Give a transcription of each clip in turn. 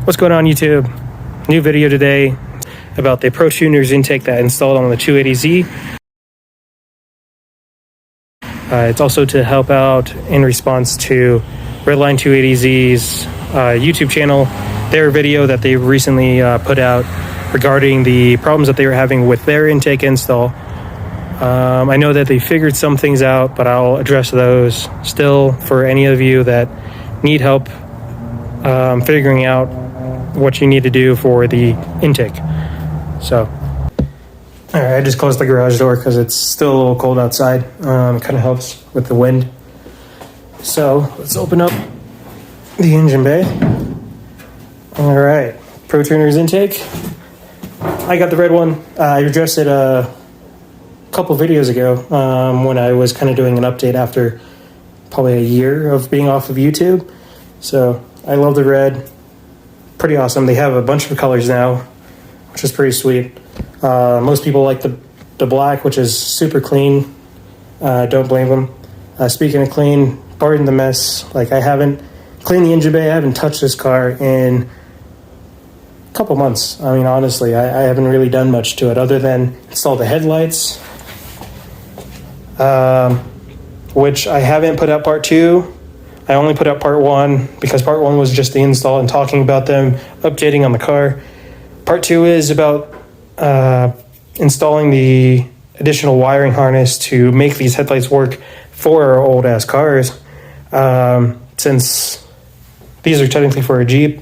What's going on, YouTube? New video today about the Protunerz intake that I installed on the 280Z. It's also to help out in response to Redline 280Z's YouTube channel, their video that they recently put out regarding the problems that they were having with their intake install. I know that they figured some things out, but I'll address those still for any of you that need help figuring out what you need to do for the intake. So, all right, I just closed the garage door because it's still a little cold outside. It kind of helps with the wind. So let's open up the engine bay. All right, Protunerz intake. I got the red one. I addressed it a couple videos ago when I was kind of doing an update after probably a year of being off of YouTube. So I love the red. Pretty awesome. They have a bunch of colors now, which is pretty sweet. Most people like the black, which is super clean. Don't blame them. Speaking of clean, pardon the mess. Like, I haven't cleaned the engine bay. I haven't touched this car in a couple months. I mean, honestly, I haven't really done much to it other than install the headlights, which I haven't put out part 2. I only put out part 1 because part 1 was just the install and talking about them updating on the car. Part 2 is about installing the additional wiring harness to make these headlights work for our old ass cars, since these are technically for a Jeep,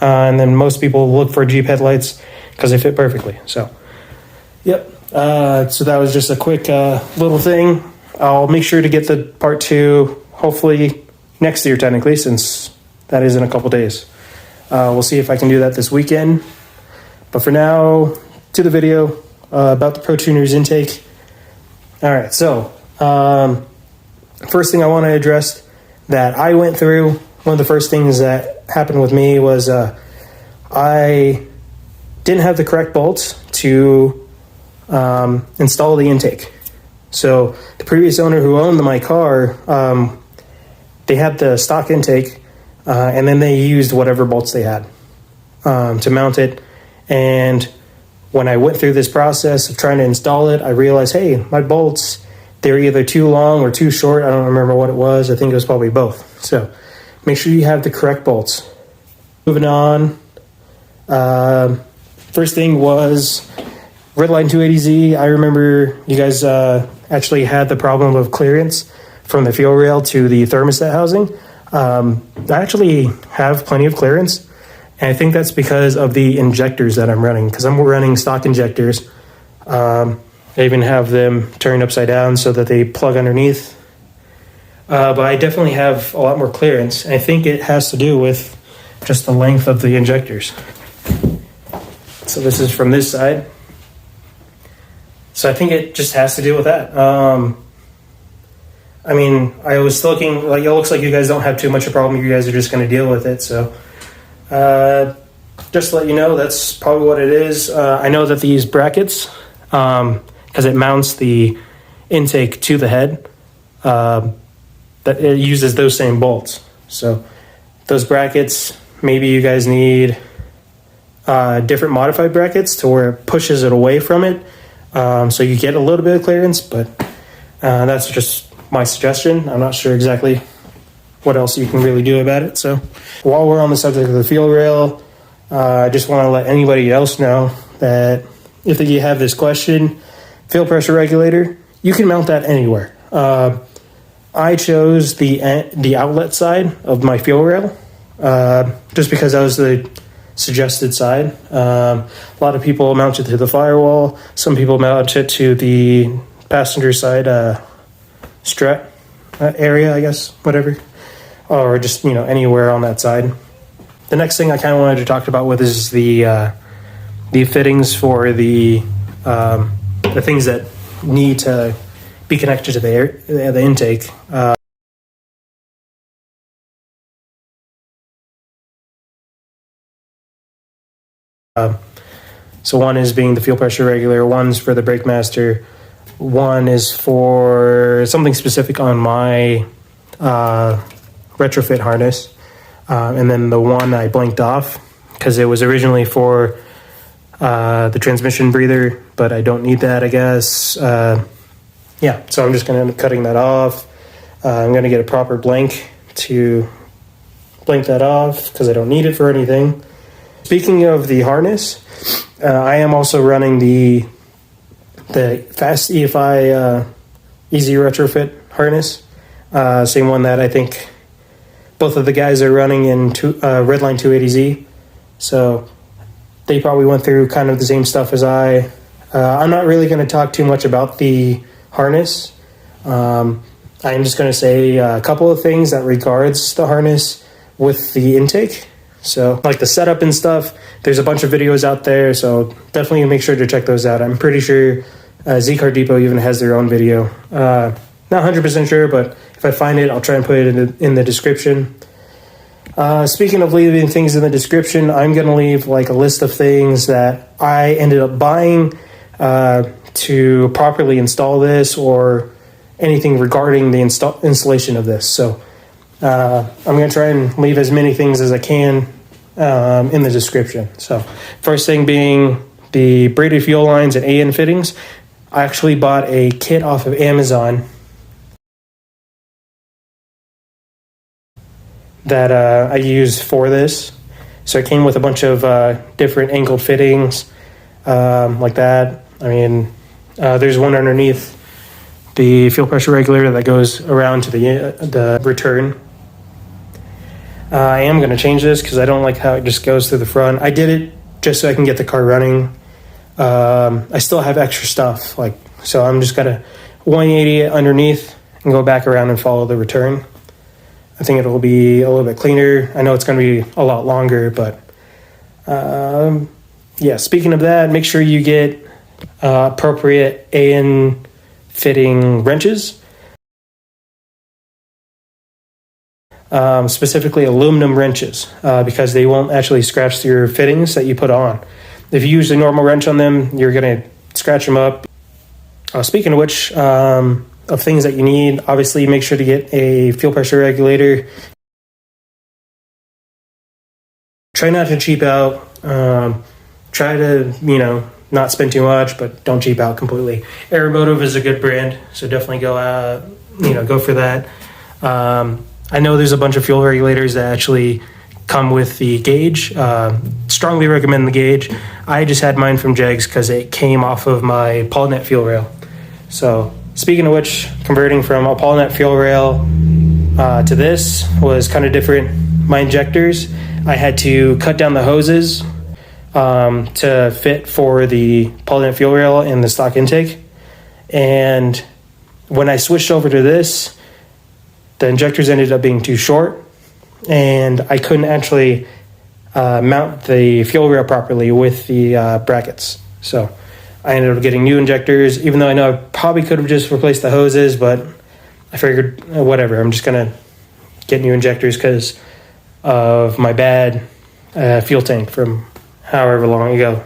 and then most people look for Jeep headlights because they fit perfectly. So yep, so that was just a quick little thing. I'll make sure to get the part 2 hopefully next year, technically, since that is in a couple days. We'll see if I can do that this weekend. But for now, to the video about the Protunerz intake. All right, so first thing I want to address that I went through, one of the first things that happened with me was I didn't have the correct bolts to install the intake. So the previous owner who owned my car, they had the stock intake, and then they used whatever bolts they had to mount it. And when I went through this process of trying to install it, I realized, hey, my bolts, they're either too long or too short. I don't remember what it was. I think it was probably both. So make sure you have the correct bolts. Moving on, first thing was Redline 280Z. I remember you guys actually had the problem of clearance from the fuel rail to the thermostat housing. I actually have plenty of clearance. And I think that's because of the injectors that I'm running, because I'm running stock injectors. I even have them turned upside down so that they plug underneath. But I definitely have a lot more clearance. And I think it has to do with just the length of the injectors. So this is from this side. So I think it just has to do with that. I mean, I was looking, like, it looks like you guys don't have too much of a problem. You guys are just going to deal with it. So just to let you know, that's probably what it is. I know that these brackets, because it mounts the intake to the head, that it uses those same bolts. So those brackets, maybe you guys need different modified brackets to where it pushes it away from it, so you get a little bit of clearance, but that's just my suggestion. I'm not sure exactly what else you can really do about it. So while we're on the subject of the fuel rail, I just want to let anybody else know that if you have this question, fuel pressure regulator, you can mount that anywhere. I chose the outlet side of my fuel rail just because that was the suggested side. A lot of people mount it to the firewall. Some people mount it to the passenger side strut area, I guess, whatever. Or just, you know, anywhere on that side. The next thing I kind of wanted to talk about with is the fittings for the things that need to be connected to the intake. So one is being the fuel pressure regulator, one's for the brake master, one is for something specific on my retrofit harness, and then the one I blanked off because it was originally for the transmission breather, but I don't need that, I guess. Yeah, so I'm just going to end up cutting that off. I'm going to get a proper blank to blank that off because I don't need it for anything. Speaking of the harness, I am also running the Fast EFI Easy Retrofit harness. Same one that I think both of the guys are running in Redline 280Z. So they probably went through kind of the same stuff as I. I'm not really going to talk too much about the harness. I'm just going to say a couple of things that regards the harness with the intake. So like the setup and stuff, there's a bunch of videos out there, so definitely make sure to check those out. I'm pretty sure Zcardepot even has their own video. Not 100% sure, but if I find it, I'll try and put it in the description. Speaking of leaving things in the description, I'm going to leave like a list of things that I ended up buying to properly install this, or anything regarding the installation of this. So I'm going to try and leave as many things as I can in the description. So first thing being the braided fuel lines and AN fittings. I actually bought a kit off of Amazon that I use for this. So it came with a bunch of different angled fittings like that. I mean, there's one underneath the fuel pressure regulator that goes around to the return. I am going to change this because I don't like how it just goes through the front. I did it just so I can get the car running. I still have extra stuff, so I'm just going to 180 it underneath and go back around and follow the return. I think it'll be a little bit cleaner. I know it's going to be a lot longer, but yeah, speaking of that, make sure you get appropriate AN fitting wrenches. Specifically aluminum wrenches, because they won't actually scratch your fittings that you put on. If you use a normal wrench on them, you're going to scratch them up. Speaking of which, of things that you need, obviously make sure to get a fuel pressure regulator. Try not to cheap out. Try to, not spend too much, but don't cheap out completely. Aeromotive is a good brand, so definitely go for that. I know there's a bunch of fuel regulators that actually come with the gauge. Strongly recommend the gauge. I just had mine from Jegs because it came off of my Paulnet fuel rail. So speaking of which, converting from a Paulnet fuel rail to this was kind of different. My injectors, I had to cut down the hoses to fit for the Paulnet fuel rail in the stock intake. And when I switched over to this, the injectors ended up being too short, and I couldn't actually mount the fuel rail properly with the brackets. So I ended up getting new injectors, even though I know I probably could have just replaced the hoses, but I figured, whatever, I'm just going to get new injectors because of my bad fuel tank from however long ago.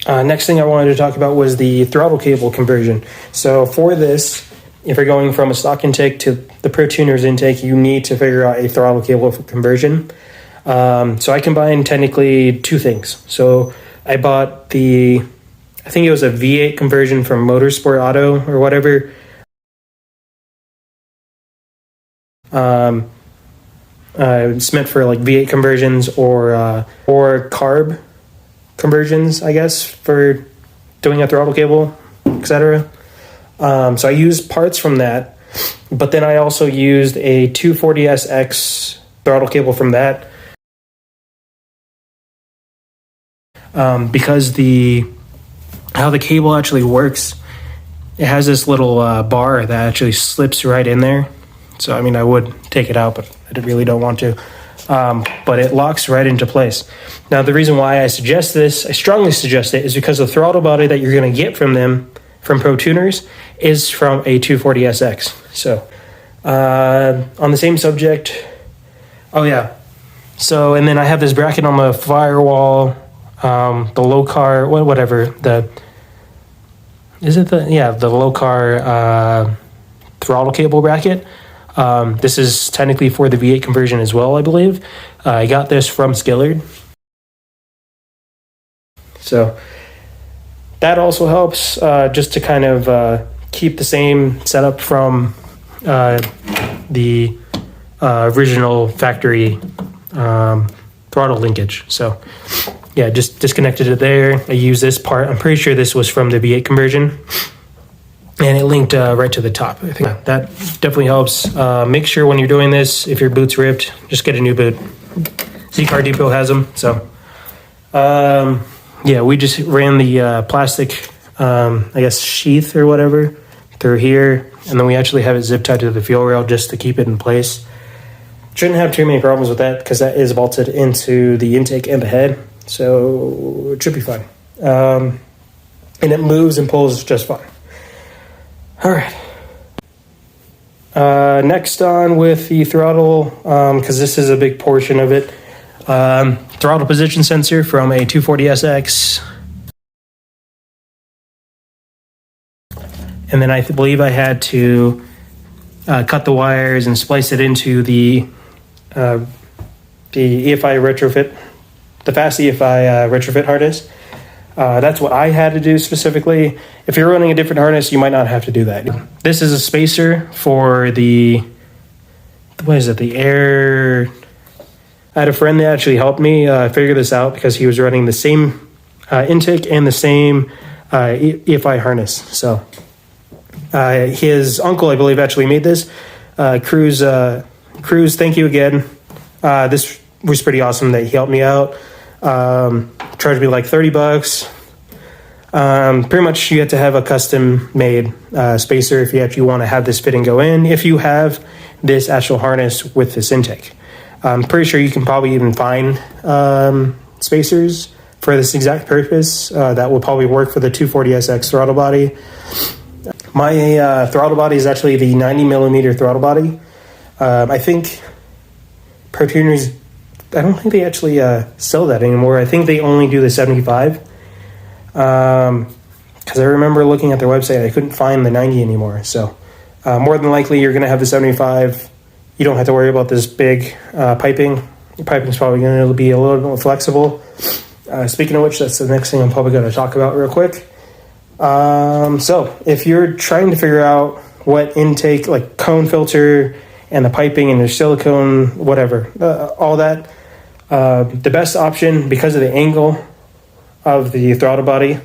Next thing I wanted to talk about was the throttle cable conversion. So for this, if you're going from a stock intake to the Protunerz intake, you need to figure out a throttle cable conversion. So I combined technically two things. So I bought I think it was a V8 conversion from Motorsport Auto or whatever. It's meant for like V8 conversions or carb conversions, I guess, for doing a throttle cable, etc. So I used parts from that, but then I also used a 240SX throttle cable from that. Because how the cable actually works, it has this little bar that actually slips right in there. So, I mean, I would take it out, but I really don't want to. But it locks right into place. Now, the reason why I strongly suggest it, is because the throttle body that you're going to get from Protunerz, is from a 240SX. So, on the same subject, so, and then I have this bracket on the firewall, the LOKAR, whatever, the LOKAR throttle cable bracket. This is technically for the V8 conversion as well, I believe. I got this from Skillard. So that also helps just to kind of keep the same setup from the original factory throttle linkage. So yeah, just disconnected it there. I use this part. I'm pretty sure this was from the V8 conversion. And it linked right to the top. I think that definitely helps. Make sure when you're doing this, if your boot's ripped, just get a new boot. Zcardepot has them. So yeah, we just ran the plastic, I guess, sheath or whatever through here. And then we actually have it zip tied to the fuel rail just to keep it in place. Shouldn't have too many problems with that because that is bolted into the intake and the head. So it should be fine. And it moves and pulls just fine. All right. Next on with the throttle, because this is a big portion of it. Throttle position sensor from a 240SX. And then I believe I had to cut the wires and splice it into the EFI retrofit, the Fast EFI retrofit harness. That's what I had to do specifically. If you're running a different harness, you might not have to do that. This is a spacer for the, what is it, the air. I had a friend that actually helped me figure this out because he was running the same intake and the same EFI harness. So his uncle, I believe, actually made this. Cruz, thank you again. This was pretty awesome that he helped me out. Charged me like $30. Pretty much you have to have a custom made spacer if you actually want to have this fitting go in, if you have this actual harness with this intake. I'm pretty sure you can probably even find spacers for this exact purpose that will probably work for the 240SX throttle body. My throttle body is actually the 90mm throttle body. I think Protunerz, I don't think they actually sell that anymore. I think they only do the 75. Because I remember looking at their website, I couldn't find the 90 anymore. So more than likely, you're going to have the 75. You don't have to worry about this big piping. Your piping is probably going to be a little bit more flexible. Speaking of which, that's the next thing I'm probably going to talk about real quick. So if you're trying to figure out what intake, like cone filter and the piping and your silicone, whatever, all that, the best option, because of the angle of the throttle body,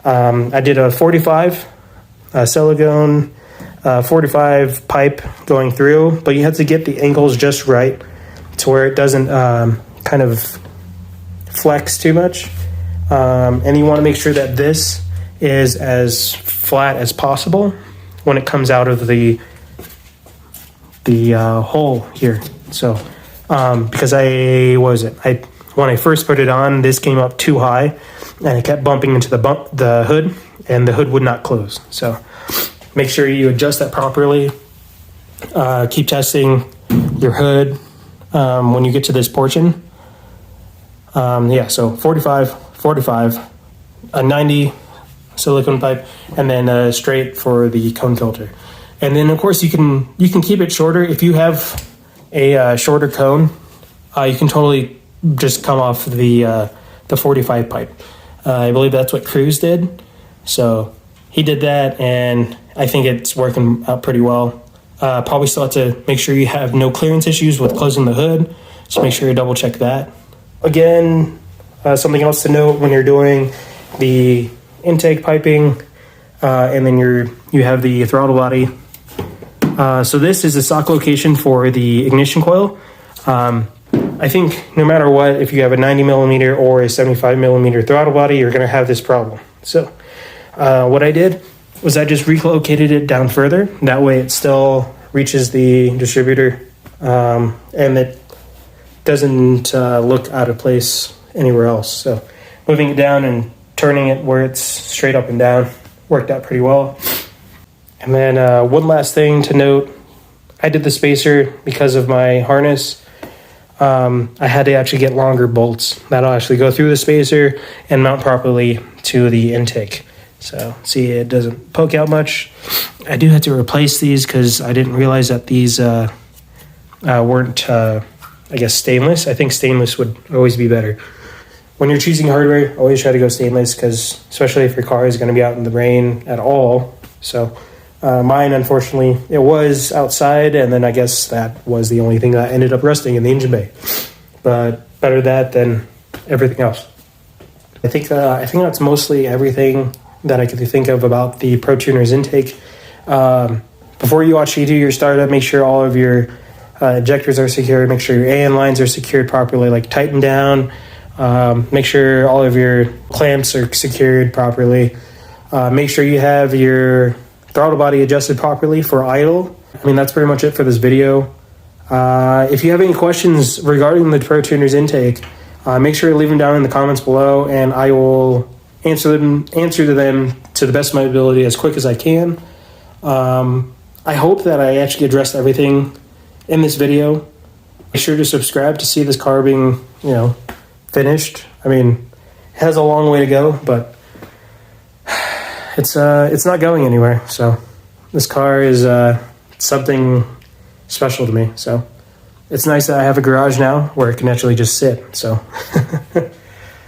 I did a 45 silicone, 45 pipe going through, but you have to get the angles just right to where it doesn't kind of flex too much. And you want to make sure that this is as flat as possible when it comes out of the hole here. So because when I first put it on, this came up too high and it kept bumping into the hood, and the hood would not close. So make sure you adjust that properly. Keep testing your hood when you get to this portion. So 45, a 90 silicone pipe, and then straight for the cone filter. And then of course you can keep it shorter. If you have a shorter cone, you can totally just come off the 45 pipe. I believe that's what Cruz did. So he did that, and I think it's working out pretty well. Probably still have to make sure you have no clearance issues with closing the hood. So make sure you double check that. Again, something else to note when you're doing the intake piping, and then you have the throttle body. So this is a sock location for the ignition coil. I think no matter what, if you have a 90mm or a 75mm throttle body, you're going to have this problem. So what I did was I just relocated it down further. That way it still reaches the distributor, and it doesn't look out of place anywhere else. So moving it down and turning it where it's straight up and down worked out pretty well. And then one last thing to note, I did the spacer because of my harness. I had to actually get longer bolts that'll actually go through the spacer and mount properly to the intake. So see, it doesn't poke out much. I do have to replace these because I didn't realize that these weren't, I guess, stainless. I think stainless would always be better. When you're choosing hardware, always try to go stainless, because especially if your car is going to be out in the rain at all. So mine, unfortunately, it was outside, and then I guess that was the only thing that ended up rusting in the engine bay. But better that than everything else. I think that's mostly everything that I could think of about the Protunerz intake. Before you actually do your startup, make sure all of your injectors are secured. Make sure your AN lines are secured properly, like tighten down. Make sure all of your clamps are secured properly. Make sure you have your throttle body adjusted properly for idle. I mean, that's pretty much it for this video. If you have any questions regarding the Protunerz intake, make sure to leave them down in the comments below, and I will answer to them to the best of my ability as quick as I can. I hope that I actually addressed everything in this video. Make sure to subscribe to see this car being, finished. I mean, it has a long way to go, but it's not going anywhere. So this car is something special to me. So it's nice that I have a garage now where it can actually just sit. So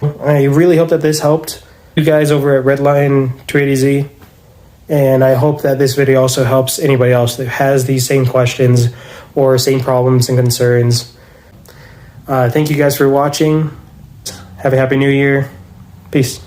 I really hope that this helped you guys over at Redline 280Z, and I hope that this video also helps anybody else that has these same questions or same problems and concerns. Thank you guys for watching. Have a happy new year. Peace.